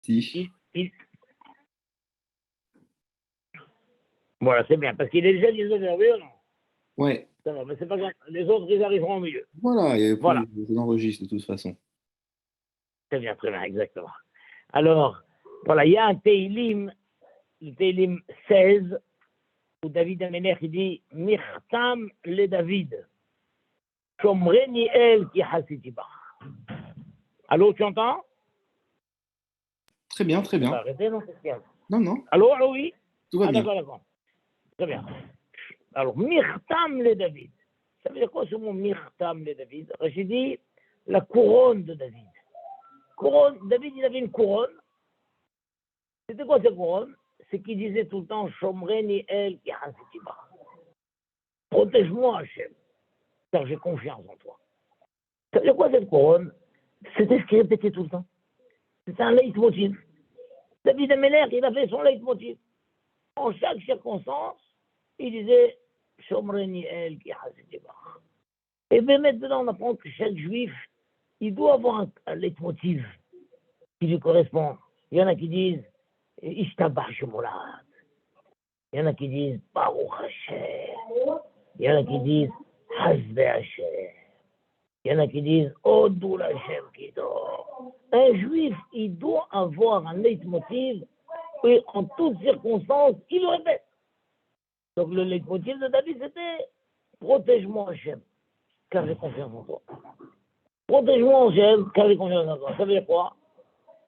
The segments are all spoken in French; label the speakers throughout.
Speaker 1: Si.
Speaker 2: Voilà, c'est bien, parce qu'il est déjà 19h, oui ou non?
Speaker 1: Ouais.
Speaker 2: Ça va, mais c'est pas grave. Les autres, ils arriveront au milieu.
Speaker 1: Voilà, il y a
Speaker 2: Voilà.
Speaker 1: plus d'enregistre de toute façon.
Speaker 2: Très bien, exactement. Alors, voilà, il y a un Teilim, le Teilim 16, où David Amelech dit Mirtam le David, Shomreni el ki hasitibach. Allô, tu entends?
Speaker 1: Très bien, très bien.
Speaker 2: Arrêtez, non, c'est bien.
Speaker 1: Non.
Speaker 2: Allô, oui?
Speaker 1: Tout va bien.
Speaker 2: D'accord. Très bien. Alors, Mirtam le David. Ça veut dire quoi ce mot Mirtam le David? J'ai dit la couronne de David. Couronne, David, il avait une couronne. C'était quoi cette couronne? C'est qu'il disait tout le temps Shomreni el ki hasitibach. Protège-moi, Hachem, car j'ai confiance en toi. Ça veut dire quoi cette couronne? C'était ce qu'il répétait tout le temps. C'était un leitmotiv. David Amelech, il a fait son leitmotiv. En chaque circonstance, il disait Shomreni el ki hasitibach. Et bien maintenant, on apprend que chaque juif, il doit avoir un leitmotiv qui lui correspond. Il y en a qui disent Ishtabach Shemolat. Il y en a qui disent Baruch Hashem. Il y en a qui disent Hasbe Hashem. Il y en a qui disent Odul Hashem Kido. Un juif, il doit avoir un leitmotiv et en toutes circonstances, il le répète. Donc le leitmotiv de David, c'était protège-moi Hashem, car j'ai confiance en toi. Protège-moi Hashem, car j'ai confiance en toi. Ça veut dire quoi?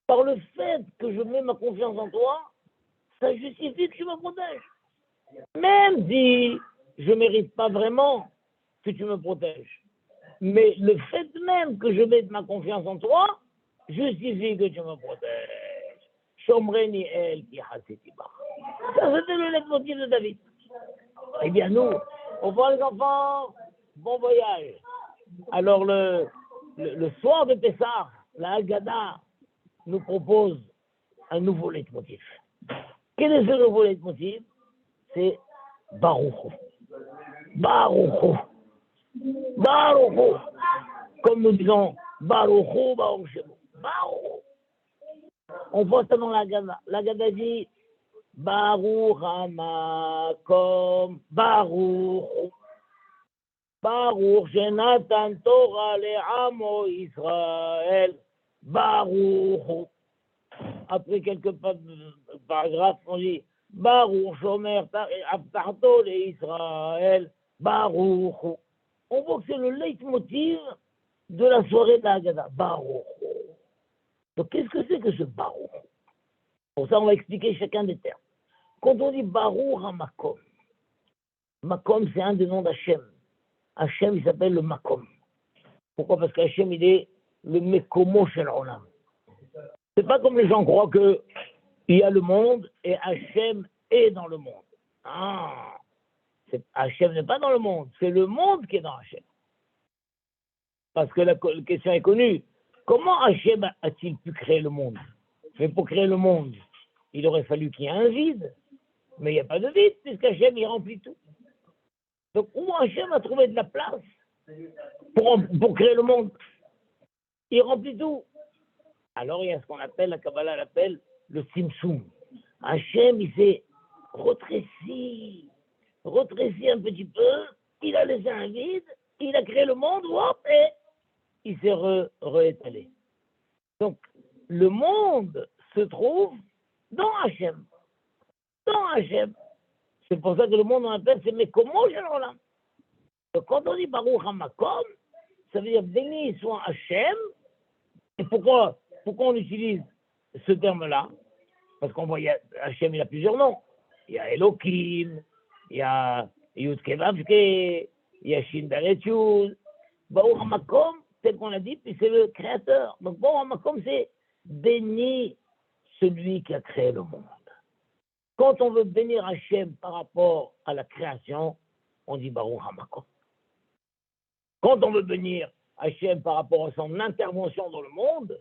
Speaker 2: Par le fait que je mets ma confiance en toi, ça justifie que tu me protèges. Même si je ne mérite pas vraiment que tu me protèges. Mais le fait même que je mette ma confiance en toi, justifie que tu me protèges. Shomreni el ki hasitibach. Ça, c'était le leitmotiv de David. Eh bien, nous, on voit les enfants, bon voyage. Alors, le soir de Pessah, la Haggadah nous propose un nouveau leitmotiv. Quel est ce nouveau leitmotiv? C'est Baruch. Baruch. Baruch. Comme nous disons Baruch, Baruch Shemo. Baruch. On voit ça dans la Haggadah. La Haggadah dit Baruch Hamakom. Baruch. Baruch Shenatan Torah le'amo Israël. Baruch. Après quelques paragraphes, on dit Baruch Shomer Abtarto le Israël. Baruch. On voit que c'est le leitmotiv de la soirée de la Haggadah. Baruch. Donc qu'est-ce que c'est que ce Baruch? Pour ça, on va expliquer chacun des termes. Quand on dit Baruch HaMakom, Makom, c'est un des noms d'Hachem. Hachem, il s'appelle le Makom. Pourquoi? Parce qu'Hachem, il est le Mekomo Shel Olam. C'est pas comme les gens croient qu'il y a le monde et Hachem est dans le monde. Ah, Hachem n'est pas dans le monde, c'est le monde qui est dans Hachem. Parce que la question est connue. Comment Hachem a-t-il pu créer le monde? Mais pour créer le monde, il aurait fallu qu'il y ait un vide. Mais il n'y a pas de vide, puisqu'Hachem, il remplit tout. Donc, où Hachem a trouvé de la place pour créer le monde? Il remplit tout. Alors, il y a ce qu'on appelle, la Kabbalah l'appelle le Tzimtzum. Hachem, il s'est retréci un petit peu, il a laissé un vide, il a créé le monde, hop, et il s'est réétalé. Donc, le monde se trouve dans Hachem. Dans Hachem. C'est pour ça que le monde, on appelle, c'est Mekomo Shel Olam. Donc, quand on dit Baruch HaMakom, ça veut dire béni soit Hachem. Et pourquoi on utilise ce terme-là? Parce qu'on voit, Hachem, il a plusieurs noms. Il y a Elohim, il y a Yud Kevavke, il y a Shin Dalet Yud. Baruch HaMakom, tel qu'on l'a dit, puis c'est le créateur. Donc Baruch HaMakom, c'est béni celui qui a créé le monde. Quand on veut bénir Hachem par rapport à la création, on dit Baruch HaMakom. Quand on veut bénir Hachem par rapport à son intervention dans le monde,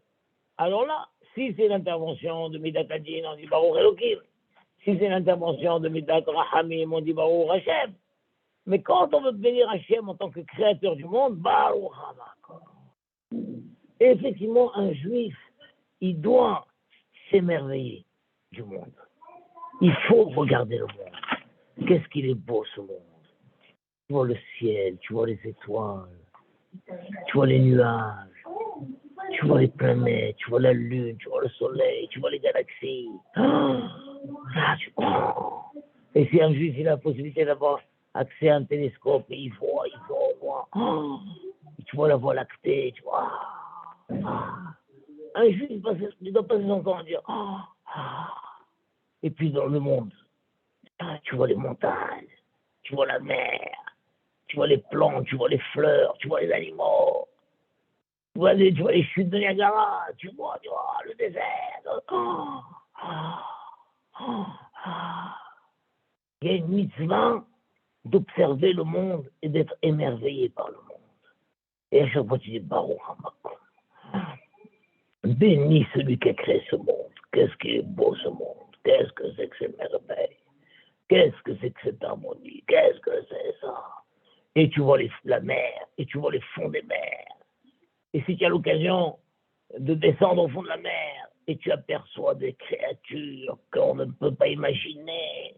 Speaker 2: alors là, si c'est l'intervention de Midat Hadin, on dit Baruch Elohim. Si c'est l'intervention de Midat Rahamim, on dit Baruch Hashem. Mais quand on veut bénir Hachem en tant que créateur du monde, Baruch HaMakom. Et effectivement, un juif, il doit s'émerveiller du monde. Il faut regarder le monde. Qu'est-ce qu'il est beau ce monde. Tu vois le ciel, tu vois les étoiles, tu vois les nuages, tu vois les planètes, tu vois la lune, tu vois le soleil, tu vois les galaxies. Et si un juif il a la possibilité d'avoir accès à un télescope, et il voit. Tu vois la voie lactée, tu vois. Un juif, il doit passer son temps à dire. Et puis dans le monde, tu vois les montagnes, tu vois la mer, tu vois les plantes, tu vois les fleurs, tu vois les animaux, tu vois les chutes de Niagara, tu vois le désert. Il y a une mitzvah d'observer le monde et d'être émerveillé par le monde. Et à chaque fois, tu dis, Baruch HaMakom. Bénis celui qui a créé ce monde. Qu'est-ce qui est beau ce monde. Qu'est-ce que c'est que ces merveilles. Qu'est-ce que c'est que cette harmonie. Qu'est-ce que c'est ça. Et tu vois la mer, et tu vois les fonds des mers. Et si tu as l'occasion de descendre au fond de la mer, et tu aperçois des créatures qu'on ne peut pas imaginer.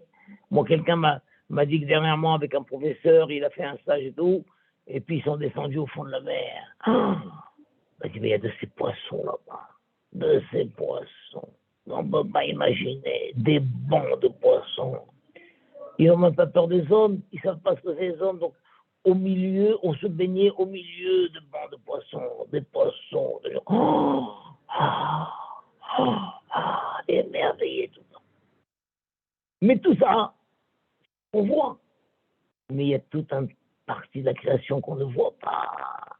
Speaker 2: Moi, quelqu'un m'a dit que dernièrement, avec un professeur, il a fait un stage et tout, et puis ils sont descendus au fond de la mer. Il m'a dit, mais il y a de ces poissons là-bas. De ces poissons. On ne peut pas imaginer. Des bancs de poissons. Ils n'ont même pas peur des hommes. Ils ne savent pas ce que c'est les hommes. Donc, au milieu, on se baignait au milieu de bancs de poissons. Des poissons. Émerveillé tout ça. Mais tout ça, on voit. Mais il y a toute une partie de la création qu'on ne voit pas.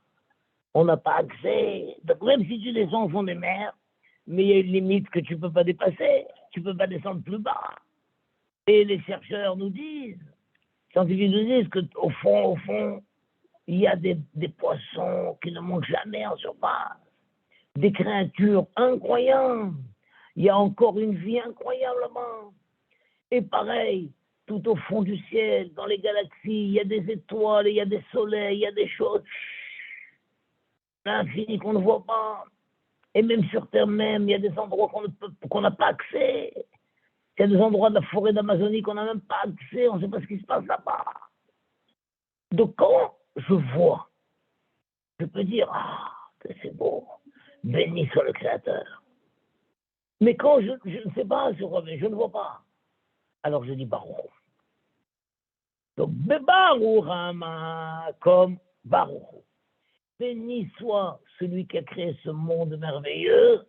Speaker 2: On n'a pas accès. Donc même si tu descends au fond des mers, mais il y a une limite que tu ne peux pas dépasser. Tu ne peux pas descendre plus bas. Et les chercheurs nous disent, les scientifiques nous disent qu'au fond, il y a des poissons qui ne montent jamais en surface. Des créatures incroyables. Il y a encore une vie incroyable là-bas. Et pareil, tout au fond du ciel, dans les galaxies, il y a des étoiles, il y a des soleils, il y a des choses. L'infini qu'on ne voit pas. Et même sur Terre même, il y a des endroits qu'on n'a pas accès. Il y a des endroits de la forêt d'Amazonie qu'on n'a même pas accès. On ne sait pas ce qui se passe là-bas. Donc quand je vois, je peux dire, que c'est beau. Béni soit le Créateur. Mais quand je ne sais pas sur quoi, mais je ne vois pas. Alors je dis Baruch. Donc, Baruch comme Baruch. Béni soit celui qui a créé ce monde merveilleux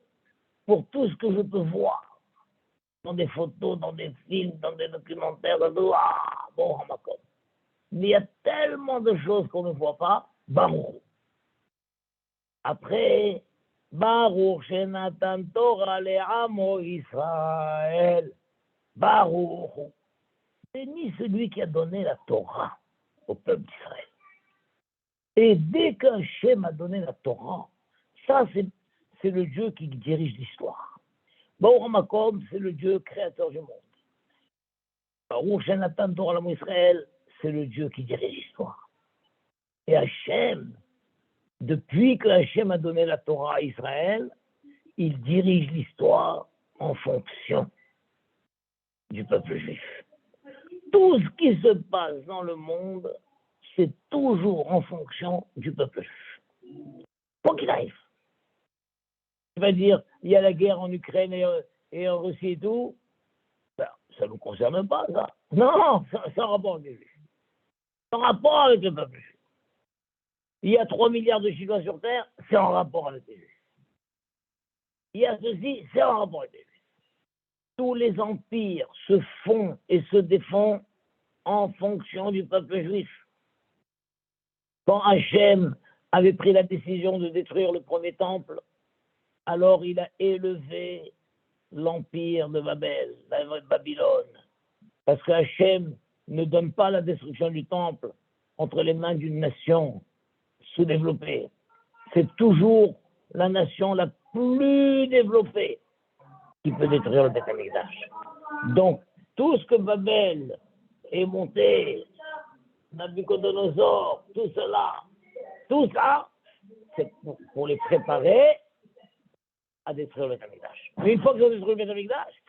Speaker 2: pour tout ce que je peux voir. Dans des photos, dans des films, dans des documentaires, dans tout. Bon, Hamakom. Mais il y a tellement de choses qu'on ne voit pas. Baruch. Après, Baruch Shenatan Torah le'amo Israël. Baruch. Béni celui qui a donné la Torah au peuple d'Israël. Et dès qu'Hachem a donné la Torah, ça c'est le Dieu qui dirige l'histoire. Baruch HaMakom, c'est le Dieu créateur du monde. Baruch Shenatan Torah l'amo Israël, c'est le Dieu qui dirige l'histoire. Et Hachem, depuis que Hachem a donné la Torah à Israël, il dirige l'histoire en fonction du peuple juif. Tout ce qui se passe dans le monde, c'est toujours en fonction du peuple juif. Quoi qu'il arrive. Tu vas dire, il y a la guerre en Ukraine et en Russie et tout, ben, ça ne nous concerne pas, ça. Non, c'est en rapport avec les juifs. C'est en rapport avec le peuple juif. Il y a 3 milliards de Chinois sur Terre, c'est en rapport avec les juifs. Il y a ceci, c'est en rapport avec les juifs. Tous les empires se font et se défendent en fonction du peuple juif. Quand Hachem avait pris la décision de détruire le premier temple, alors il a élevé l'empire de Babylone. Parce que Hachem ne donne pas la destruction du temple entre les mains d'une nation sous-développée. C'est toujours la nation la plus développée qui peut détruire le Beth Amikdash. Donc, tout ce que Babel est monté, Nabucodonosor, tout ça, c'est pour les préparer à détruire le Beth Amikdash. Mais une fois qu'ils ont détruit le Beth Amikdash,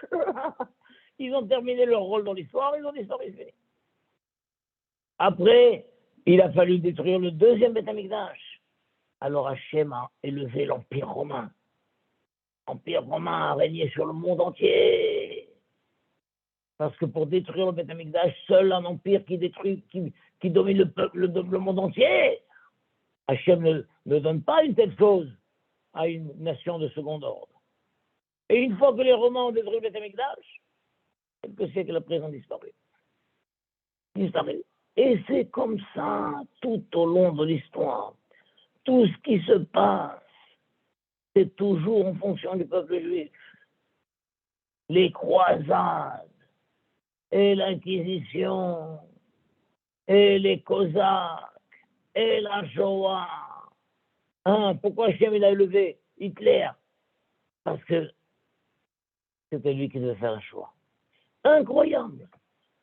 Speaker 2: ils ont terminé leur rôle dans l'histoire, ils ont disparu. Après, il a fallu détruire le deuxième Beth Amikdash. Alors Hachem a élevé l'Empire romain. L'Empire romain a régné sur le monde entier. Parce que pour détruire le Beth Amikdash, seul un empire qui domine le monde entier. Hachem ne donne pas une telle chose à une nation de second ordre. Et une fois que les Romains ont détruit le Beth Amikdash, quelques siècles après, ils ont disparu. Et c'est comme ça tout au long de l'histoire. Tout ce qui se passe, c'est toujours en fonction du peuple juif. Les croisades, et l'Inquisition, et les Cosaques, et la Shoah. Pourquoi Hachem il a élevé Hitler? Parce que c'était lui qui devait faire un choix. Incroyable.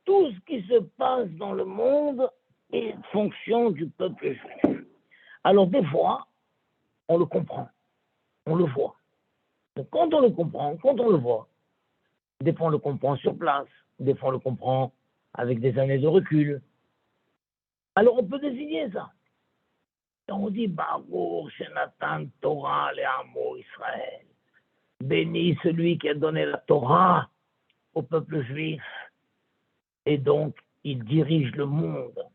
Speaker 2: Tout ce qui se passe dans le monde est en fonction du peuple juif. Alors des fois, on le comprend, on le voit. Donc quand on le comprend, quand on le voit, des fois on le comprend sur place, des fois on le comprend avec des années de recul. Alors on peut désigner ça. Et on dit Baruch Shenatan Torah le'amo Israël. Béni celui qui a donné la Torah au peuple juif. Et donc, il dirige le monde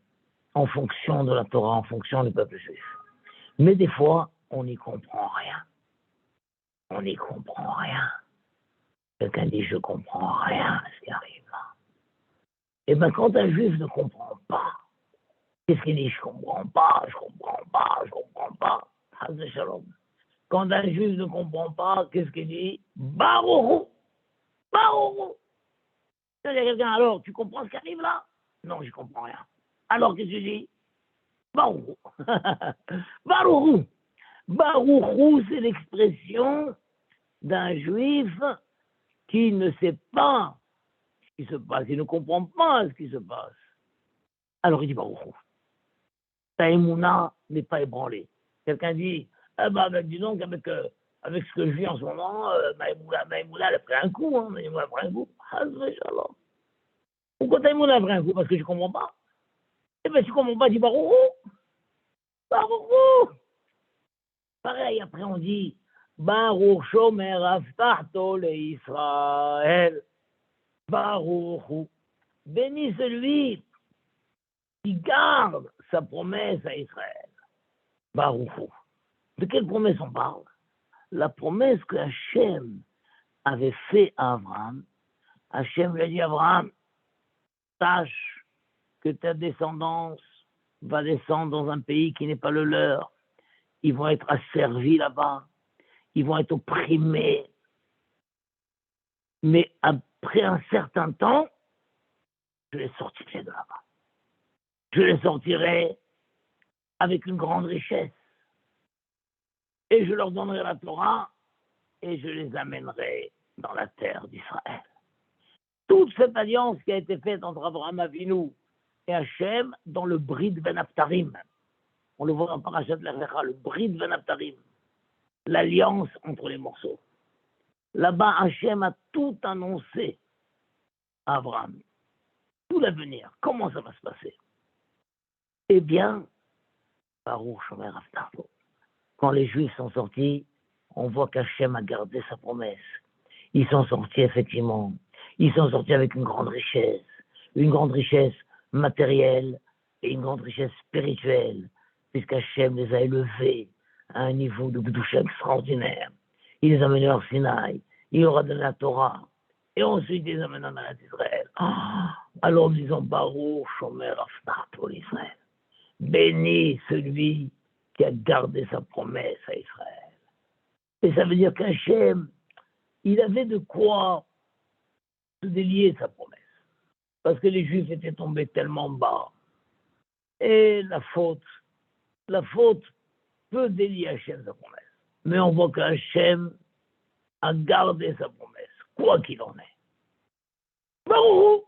Speaker 2: en fonction de la Torah, en fonction du peuple juif. Mais des fois, on n'y comprend rien. On n'y comprend rien. Quelqu'un dit, je comprends rien à ce qui arrive là. Eh bien, quand un juif ne comprend pas, qu'est-ce qu'il dit? Je comprends pas, je comprends pas, je comprends pas. Quand un juif ne comprend pas, qu'est-ce qu'il dit? Baruch, Baruch. Il y a quelqu'un, alors, tu comprends ce qui arrive là? Non, je comprends rien. Alors, qu'est-ce que tu dis? Baruch. Baruch. Baruch, c'est l'expression d'un juif qui ne sait pas ce qui se passe, il ne comprend pas ce qui se passe. Alors il dit Baruch. Ta émouna n'est pas ébranlée. Quelqu'un dit, dis donc, avec ce que je vis en ce moment, ma émouna, elle a pris un coup, hein, ma émouna a pris un coup. Pourquoi ta émouna a pris un coup? Parce que je ne comprends pas. Eh bien, tu ne comprends pas, dis Baruch. Baruch. Pareil, après on dit, Baruch Shomer Avtahto le Israël. Baruch. Béni celui qui garde sa promesse à Israël. Baruch. De quelle promesse on parle? La promesse que Hachem avait fait à Abraham. Hachem lui a dit à Abraham, sache que ta descendance va descendre dans un pays qui n'est pas le leur. Ils vont être asservis là-bas. Ils vont être opprimés. Mais après un certain temps, je les sortirai de là-bas. Je les sortirai avec une grande richesse. Et je leur donnerai la Torah et je les amènerai dans la terre d'Israël. Toute cette alliance qui a été faite entre Abraham Avinu et Hachem dans le Brit Ben Abtarim. On le voit dans Parashat Lech Lecha, le Brit Ben Abtarim. L'alliance entre les morceaux. Là-bas, Hachem a tout annoncé à Abraham. Tout l'avenir. Comment ça va se passer? Eh bien, Baruch Shomer Avtahto. Quand les Juifs sont sortis, on voit qu'Hachem a gardé sa promesse. Ils sont sortis effectivement. Ils sont sortis avec une grande richesse matérielle et une grande richesse spirituelle, puisqu'Hachem les a élevés à un niveau de Gdusha extraordinaire. Il les a menés hors Sinaï, il leur a donné la Torah, et ensuite il les a menés en Israël. Alors nous disons Baruch Shomer Avtahto l'Israël. Béni celui qui a gardé sa promesse à Israël. Et ça veut dire qu'Hachem, il avait de quoi se délier de sa promesse. Parce que les Juifs étaient tombés tellement bas. Et la faute peut délier Hachem sa promesse. Mais on voit qu'Hachem a gardé sa promesse, quoi qu'il en est. Baruch,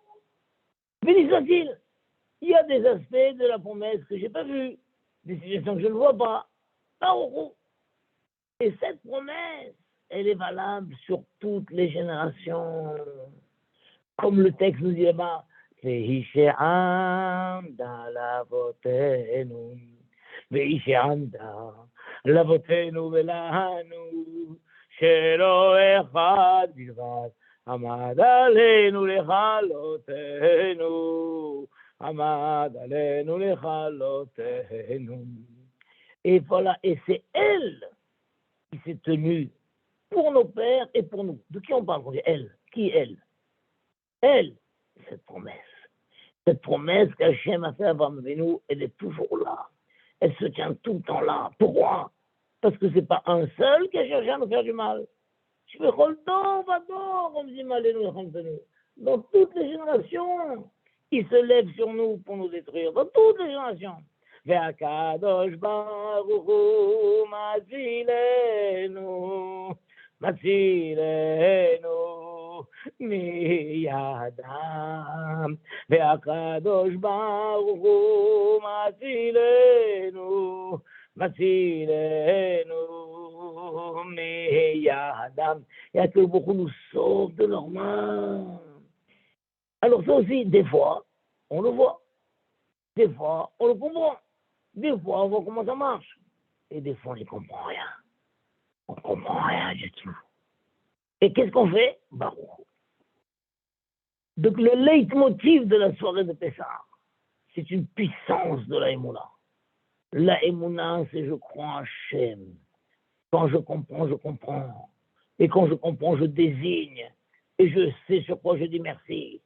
Speaker 2: béni soit-il. Il y a des aspects de la promesse que je n'ai pas vus, des situations que je ne vois pas. Baruch. Et cette promesse, elle est valable sur toutes les générations. Comme le texte nous dit là-bas, והיא שעמדה לאבותינו, והיא שעמדה לאבותינו ולנו, שלא אחד בלבד עמד עלינו לכלותנו, עמד עלינו לכלותנו. Et voilà, et c'est elle qui s'est tenue pour nos pères et pour nous. De qui on parle? On dit elle. Qui elle? Elle, cette promesse. Cette promesse qu'Hachem a fait à Abraham Avinu, elle est toujours là. Elle se tient tout le temps là. Pourquoi? Parce que ce n'est pas un seul qui a cherché à nous faire du mal. Je fais Choldor, Vador, on me dit Malenu, dans toutes les générations, il se lève sur nous pour nous détruire. Dans toutes les générations. והקדוש ברוך הוא מצילנו, מצילנו מידם. והקדוש ברוך הוא מצילנו, מצילנו מידם. Et que beaucoup nous sauvent de leurs mains. Alors ça aussi, des fois, on le voit. Des fois, on le comprend. Des fois, on voit comment ça marche. Et des fois, on n'y comprend rien. On ne comprend rien du tout. Et qu'est-ce qu'on fait? Baruch. Donc, le leitmotiv de la soirée de Pessah, c'est une puissance de la Emouna. La Emouna, c'est je crois en Hachem. Quand je comprends, je comprends. Et quand je comprends, je désigne. Et je sais sur quoi je dis merci.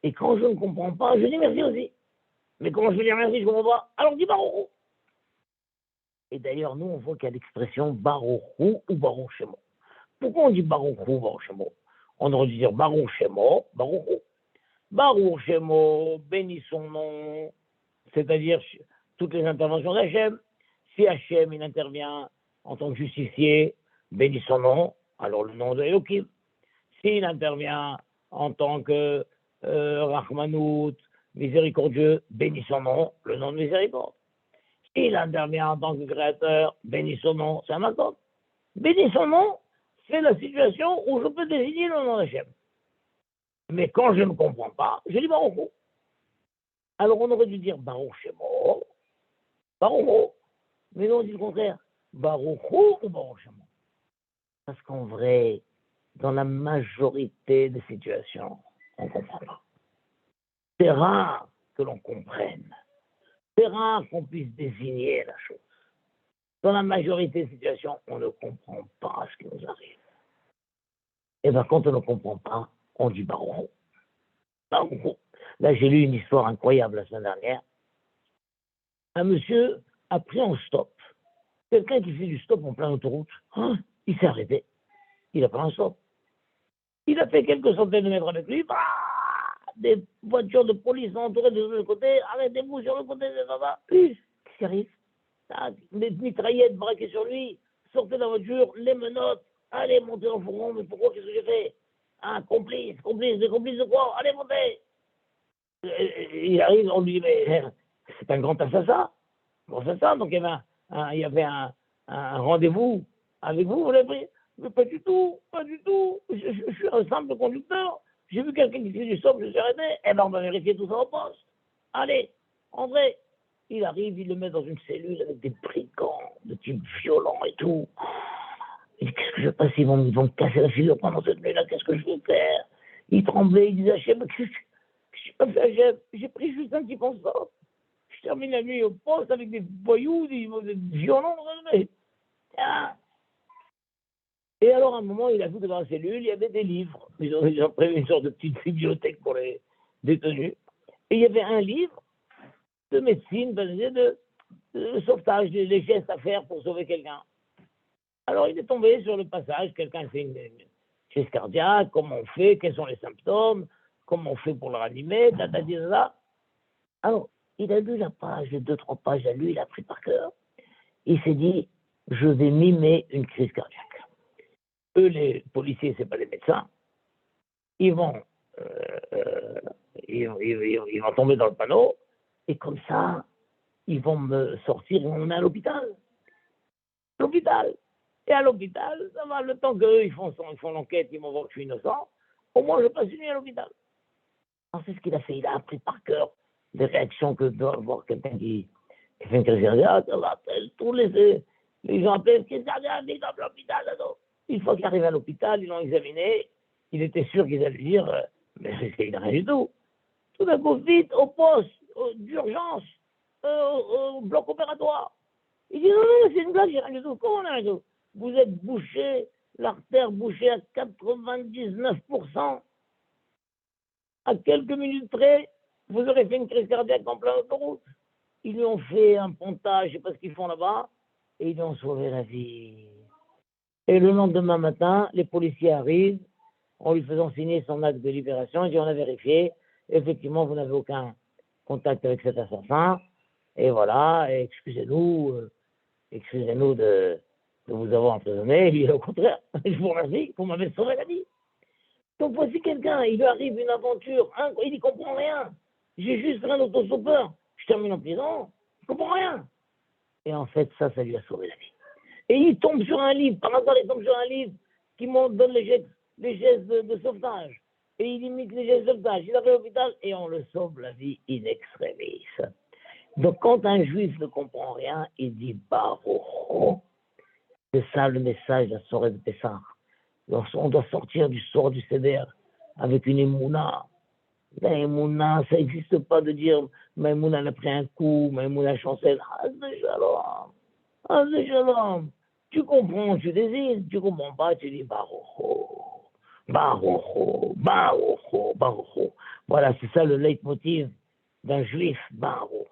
Speaker 2: Et quand je ne comprends pas, je dis merci aussi. Mais comment je veux dire merci, je ne comprends pas. Alors dis Baruch. Et d'ailleurs, nous, on voit qu'il y a l'expression Baruch ou Baruch Shemo. Pourquoi on dit Baruch ou Baruch Shemo? On aurait dû dire Baruch Shemo, Baruch ou. Baruch Shemo, bénis son nom, c'est-à-dire toutes les interventions d'Hachem. Si Hachem, il intervient en tant que justicier, bénis son nom, alors le nom de Elohim. S'il intervient en tant que Rachmanout, miséricordieux, bénis son nom, le nom de miséricorde. S'il intervient en tant que créateur, bénis son nom, c'est un makom. Bénis son nom, c'est la situation où je peux désigner le nom d'Hachem. Mais quand je ne comprends pas, je dis Baruch. Alors on aurait dû dire Baruch Shemo, Baruch. Mais non, on dit le contraire. Baruch ou Baruch Shemo. Parce qu'en vrai, dans la majorité des situations, on ne comprend pas. C'est rare que l'on comprenne. C'est rare qu'on puisse désigner la chose. Dans la majorité des situations, on ne comprend pas ce qui nous arrive. Et bien, quand on ne comprend pas, on dit Baruch. Baruch. Là, j'ai lu une histoire incroyable la semaine dernière. Un monsieur a pris en stop. Quelqu'un qui fait du stop en pleine autoroute, il s'est arrêté. Il a pris un stop. Il a fait quelques centaines de mètres avec lui. Des voitures de police entourées de l'autre côté. Arrêtez-vous sur le côté de là-bas. Qu'est-ce qui arrive? Des mitraillettes braquées sur lui. Sortez de la voiture, les menottes. Allez, montez en fourgon. Mais pourquoi? Qu'est-ce que j'ai fait? Complice de quoi? Allez, montez. Il arrive, on lui dit, mais c'est un grand assassin. Bon, c'est ça. Donc il y avait un rendez-vous avec vous, vous l'avez pris? Mais pas du tout, pas du tout. Je suis un simple conducteur. J'ai vu quelqu'un qui fait du stop, je me suis arrêté. Eh ben, on va vérifier tout ça au poste. Allez, André. Il arrive, il le met dans une cellule avec des brigands, de type violent et tout. Il dit, qu'est-ce que je passe? Ils vont me casser la figure pendant cette nuit-là, qu'est-ce que je vais faire? Il tremblait, il disait, Hachem, qu'est-ce que j'ai pas fait, Hachem? J'ai pris juste un petit stop. Je termine la nuit au poste avec des voyous, des violents. Et alors, à un moment, il a vu que dans la cellule, il y avait des livres. Ils ont prévu une sorte de petite bibliothèque pour les détenus. Et il y avait un livre de médecine, de sauvetage, les gestes à faire pour sauver quelqu'un. Alors, il est tombé sur le passage, quelqu'un fait une crise cardiaque, comment on fait, quels sont les symptômes, comment on fait pour le ranimer, là. Alors, il a lu la page, les 2-3 pages à lui, il a pris par cœur. Il s'est dit, je vais mimer une crise cardiaque. Eux, les policiers, c'est pas les médecins. Ils vont tomber dans le panneau, et comme ça, ils vont me sortir, ils vont me mettre à l'hôpital. L'hôpital. Et à l'hôpital, ça va, le temps qu'eux, ils font l'enquête, ils vont voir que je suis innocent, au moins je passe une nuit à l'hôpital. Alors, c'est ce qu'il a fait, il a appris par cœur des réactions que doit avoir quelqu'un qui fait une crise cardiaque, tous les gens appellent crise cardiaque, ils dans l'hôpital, là-dedans. Une fois qu'il arrive à l'hôpital, ils l'ont examiné, il était sûr qu'ils allaient lui dire, mais c'est rien du tout. Tout d'un coup, vite, au poste, d'urgence, au bloc opératoire. Il dit, non, non, c'est une blague, j'ai rien du tout. Comment on a rien du tout? Vous êtes bouché, l'artère bouchée à 99%. À quelques minutes près, vous aurez fait une crise cardiaque en plein autoroute. Ils lui ont fait un pontage, je ne sais pas ce qu'ils font là-bas, et ils lui ont sauvé la vie. Et le lendemain matin, les policiers arrivent, en lui faisant signer son acte de libération, ils disent, on a vérifié, effectivement, vous n'avez aucun contact avec cet assassin, et voilà, et excusez-nous de vous avoir emprisonné, et au contraire, je vous remercie, vous m'avez sauvé la vie. Donc voici quelqu'un, il lui arrive une aventure, il n'y comprend rien. J'ai juste un autostoppeur, je termine en prison, je ne comprends rien. Et en fait, ça lui a sauvé la vie. Et il tombe sur un livre, par hasard, il tombe sur un livre qui me donne les gestes de sauvetage. Et il imite les gestes de sauvetage. Il arrive à l'hôpital et on le sauve la vie in extremis. Donc quand un juif ne comprend rien, il dit Baruch. C'est ça le message de la soirée de Pessah. On doit sortir du sort du Seder avec une émouna. La émouna, ça n'existe pas de dire Maïmouna a pris un coup, Maïmouna chancelle. Ah, shalom. Tu comprends, tu désides. Tu comprends pas, tu dis Baruch. Baruch, Baruch, Baruch. Voilà, c'est ça le leitmotiv d'un juif. Baruch.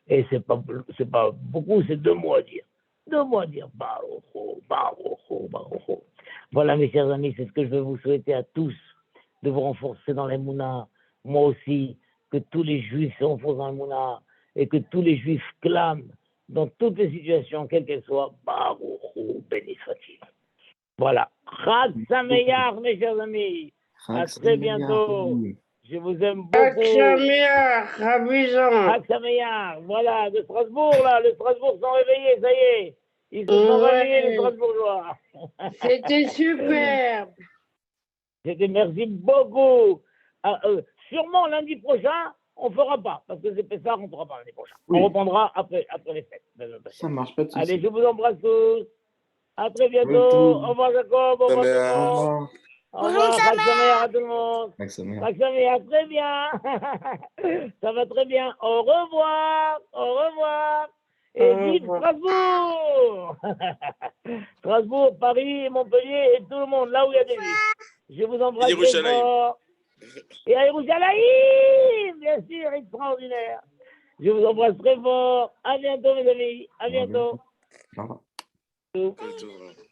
Speaker 2: Et c'est pas beaucoup, c'est 2 mots à dire. 2 mots à dire. Baruch, Baruch, Baruch. Voilà, mes chers amis, c'est ce que je veux vous souhaiter à tous, de vous renforcer dans l'Emouna. Moi aussi, que tous les juifs se renforcent dans l'Emouna et que tous les juifs clament dans toutes les situations, quelles qu'elles soient, Baruch, béni soit-il. Voilà. Chag Sameach, mes chers amis. À très bientôt. Je vous aime beaucoup.
Speaker 3: Chag Sameach, Rabizon.
Speaker 2: Chag Sameach. Voilà, de Strasbourg, là. Les Strasbourg sont réveillés, ça y est. Ils se sont réveillés, les Strasbourgeois.
Speaker 3: C'était superbe.
Speaker 2: Merci beaucoup. Sûrement lundi prochain, on ne fera pas, parce que c'est Pessah, on ne fera pas lundi prochain. Oui. On reprendra après les fêtes.
Speaker 1: Ça marche, pas de souci.
Speaker 2: Allez, je vous embrasse tous. À très bientôt. Au revoir, Jacob. Au revoir, tout le monde. Au revoir, Chag Sameach à tout le monde.
Speaker 1: Chag Sameach.
Speaker 2: Chag Sameach, très bien. Ça va très bien. Au revoir. Au revoir. Et vive Strasbourg. Strasbourg, Paris, Montpellier et tout le monde, là où il y a des juifs. Je vous embrasse très fort. Et à Yerushalayim, bien sûr, extraordinaire. Je vous embrasse très fort. À bientôt, mes amis. À bientôt.
Speaker 1: Au revoir.